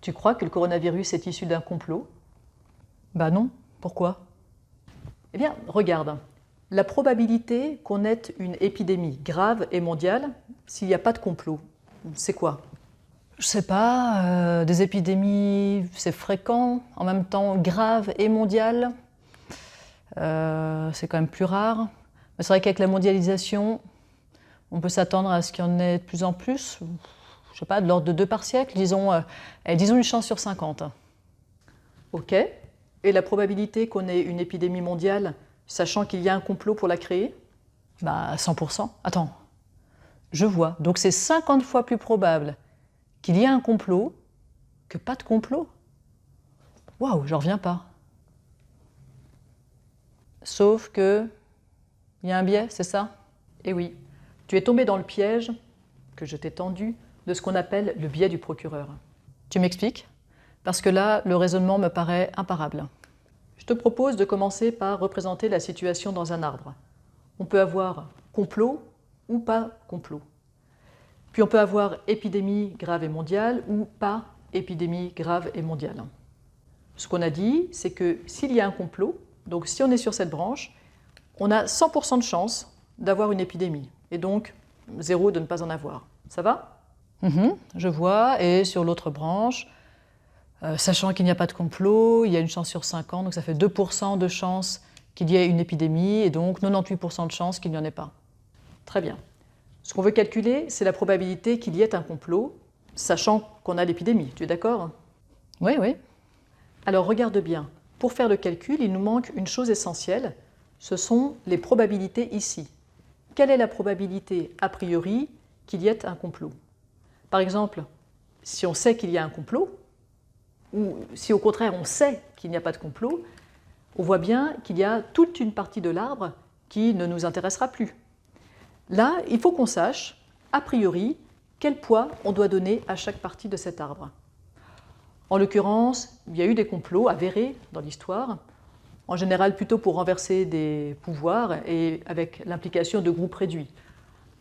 Tu crois que le coronavirus est issu d'un complot? Bah non. Pourquoi? Eh bien, regarde. La probabilité qu'on ait une épidémie grave et mondiale, s'il n'y a pas de complot, c'est quoi? Je sais pas, des épidémies, c'est fréquent, en même temps grave et mondial, c'est quand même plus rare. Mais c'est vrai qu'avec la mondialisation, on peut s'attendre à ce qu'il y en ait de plus en plus, je sais pas, de l'ordre de 2 par siècle, disons une chance sur 50. Ok. Et la probabilité qu'on ait une épidémie mondiale, sachant qu'il y a un complot pour la créer? Bah 100%. Attends, je vois. Donc c'est 50 fois plus probable qu'il y ait un complot que pas de complot. Waouh, j'en reviens pas. Sauf que il y a un biais, c'est ça? Eh oui, tu es tombé dans le piège que je t'ai tendu de ce qu'on appelle le biais du procureur. Tu m'expliques? Parce que là, le raisonnement me paraît imparable. Je te propose de commencer par représenter la situation dans un arbre. On peut avoir complot ou pas complot. Puis on peut avoir épidémie grave et mondiale ou pas épidémie grave et mondiale. Ce qu'on a dit, c'est que s'il y a un complot, donc si on est sur cette branche, on a 100% de chance d'avoir une épidémie, et donc 0 de ne pas en avoir. Ça va? Je vois, et sur l'autre branche, sachant qu'il n'y a pas de complot, il y a une chance sur 50, donc ça fait 2% de chance qu'il y ait une épidémie, et donc 98% de chance qu'il n'y en ait pas. Très bien. Ce qu'on veut calculer, c'est la probabilité qu'il y ait un complot, sachant qu'on a l'épidémie. Tu es d'accord? Oui, oui. Alors regarde bien. Pour faire le calcul, il nous manque une chose essentielle, ce sont les probabilités ici. Quelle est la probabilité a priori qu'il y ait un complot? Par exemple, si on sait qu'il y a un complot, ou si au contraire on sait qu'il n'y a pas de complot, on voit bien qu'il y a toute une partie de l'arbre qui ne nous intéressera plus. Là, il faut qu'on sache, a priori, quel poids on doit donner à chaque partie de cet arbre. En l'occurrence, il y a eu des complots avérés dans l'histoire, en général plutôt pour renverser des pouvoirs et avec l'implication de groupes réduits.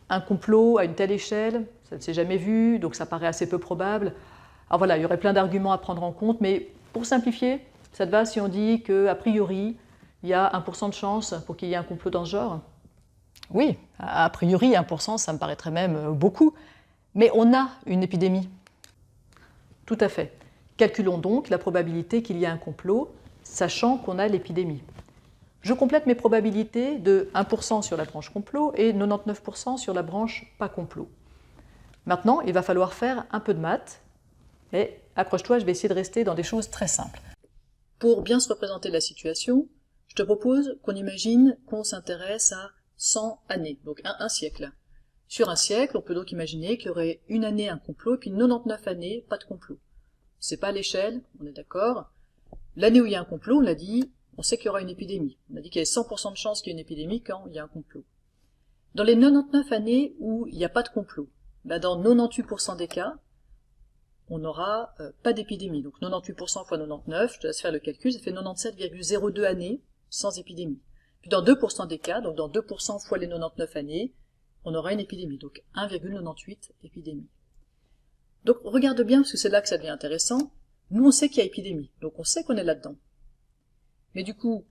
Un complot à une telle échelle, ça ne s'est jamais vu, donc ça paraît assez peu probable. Alors voilà, il y aurait plein d'arguments à prendre en compte, mais pour simplifier, ça te va si on dit qu'a priori, il y a 1% de chance pour qu'il y ait un complot dans ce genre? Oui, a priori, 1%, ça me paraîtrait même beaucoup. Mais on a une épidémie. Tout à fait. Calculons donc la probabilité qu'il y ait un complot, sachant qu'on a l'épidémie. Je complète mes probabilités de 1% sur la branche complot et 99% sur la branche pas complot. Maintenant, il va falloir faire un peu de maths. Et accroche-toi, je vais essayer de rester dans des choses très simples. Pour bien se représenter la situation, je te propose qu'on imagine qu'on s'intéresse à 100 années, donc un siècle. Sur un siècle, on peut donc imaginer qu'il y aurait une année un complot et puis 99 années pas de complot. C'est pas l'échelle, on est d'accord. L'année où il y a un complot, on l'a dit, on sait qu'il y aura une épidémie. On a dit qu'il y avait 100% de chance qu'il y ait une épidémie quand il y a un complot. Dans les 99 années où il n'y a pas de complot, ben dans 98% des cas, on n'aura pas d'épidémie. Donc 98% fois 99, je te laisse faire le calcul, ça fait 97,02 années sans épidémie. Puis dans 2% des cas, donc dans 2% fois les 99 années, on aura une épidémie, donc 1,98 épidémies. Donc regarde bien, parce que c'est là que ça devient intéressant, nous on sait qu'il y a épidémie, donc on sait qu'on est là-dedans. Mais du coup,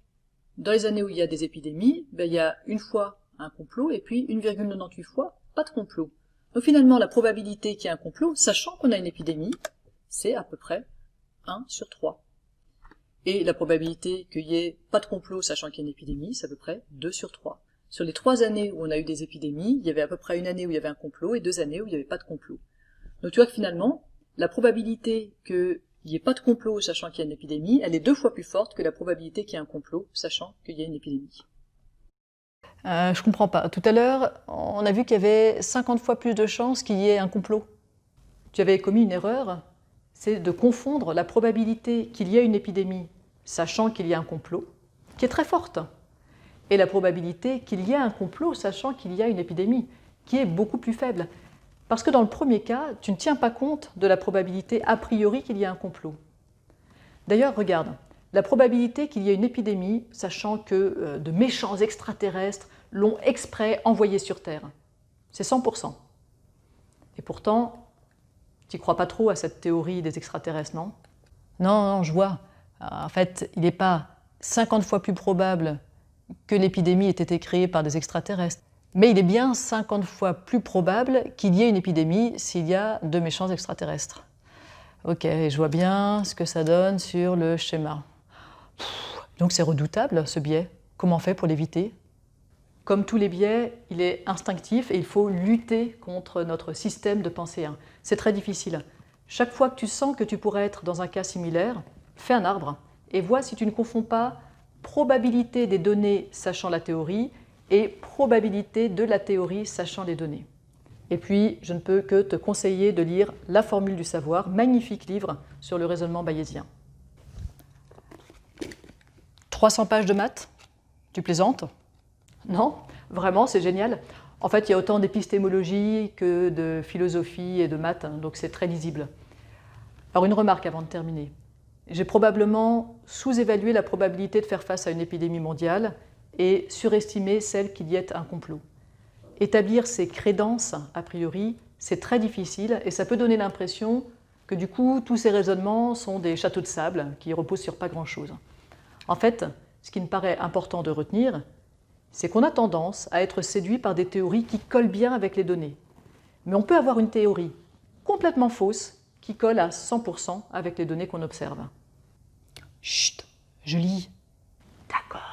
dans les années où il y a des épidémies, ben, il y a une fois un complot, et puis 1,98 fois pas de complot. Donc finalement, la probabilité qu'il y ait un complot, sachant qu'on a une épidémie, c'est à peu près 1 sur 3. Et la probabilité qu'il n'y ait pas de complot, sachant qu'il y a une épidémie, c'est à peu près 2 sur 3. Sur les 3 années où on a eu des épidémies, il y avait à peu près une année où il y avait un complot et 2 années où il n'y avait pas de complot. Donc tu vois que finalement, la probabilité qu'il n'y ait pas de complot, sachant qu'il y a une épidémie, elle est 2 fois plus forte que la probabilité qu'il y ait un complot, sachant qu'il y a une épidémie. Je comprends pas. Tout à l'heure, on a vu qu'il y avait 50 fois plus de chances qu'il y ait un complot. Tu avais commis une erreur, c'est de confondre la probabilité qu'il y ait une épidémie, sachant qu'il y a un complot, qui est très forte, et la probabilité qu'il y ait un complot, sachant qu'il y a une épidémie, qui est beaucoup plus faible. Parce que dans le premier cas, tu ne tiens pas compte de la probabilité a priori qu'il y ait un complot. D'ailleurs, regarde, la probabilité qu'il y ait une épidémie, sachant que de méchants extraterrestres l'ont exprès envoyé sur Terre, c'est 100%. Et pourtant, Tu crois pas trop à cette théorie des extraterrestres, non? Non, je vois. En fait, il n'est pas 50 fois plus probable que l'épidémie ait été créée par des extraterrestres. Mais il est bien 50 fois plus probable qu'il y ait une épidémie s'il y a de méchants extraterrestres. Ok, je vois bien ce que ça donne sur le schéma. Donc c'est redoutable ce biais. Comment on fait pour l'éviter? Comme tous les biais, il est instinctif et il faut lutter contre notre système de pensée. C'est très difficile. Chaque fois que tu sens que tu pourrais être dans un cas similaire, fais un arbre et vois si tu ne confonds pas probabilité des données sachant la théorie et probabilité de la théorie sachant les données. Et puis, je ne peux que te conseiller de lire La formule du savoir, magnifique livre sur le raisonnement bayésien. 300 pages de maths? Tu plaisantes? Non, vraiment, c'est génial. En fait, il y a autant d'épistémologie que de philosophie et de maths, donc c'est très lisible. Alors une remarque avant de terminer. J'ai probablement sous-évalué la probabilité de faire face à une épidémie mondiale et surestimé celle qu'il y ait un complot. Établir ces crédences, a priori, c'est très difficile et ça peut donner l'impression que du coup, tous ces raisonnements sont des châteaux de sable qui reposent sur pas grand-chose. En fait, ce qui me paraît important de retenir, c'est qu'on a tendance à être séduit par des théories qui collent bien avec les données. Mais on peut avoir une théorie complètement fausse qui colle à 100% avec les données qu'on observe. Chut, je lis. D'accord.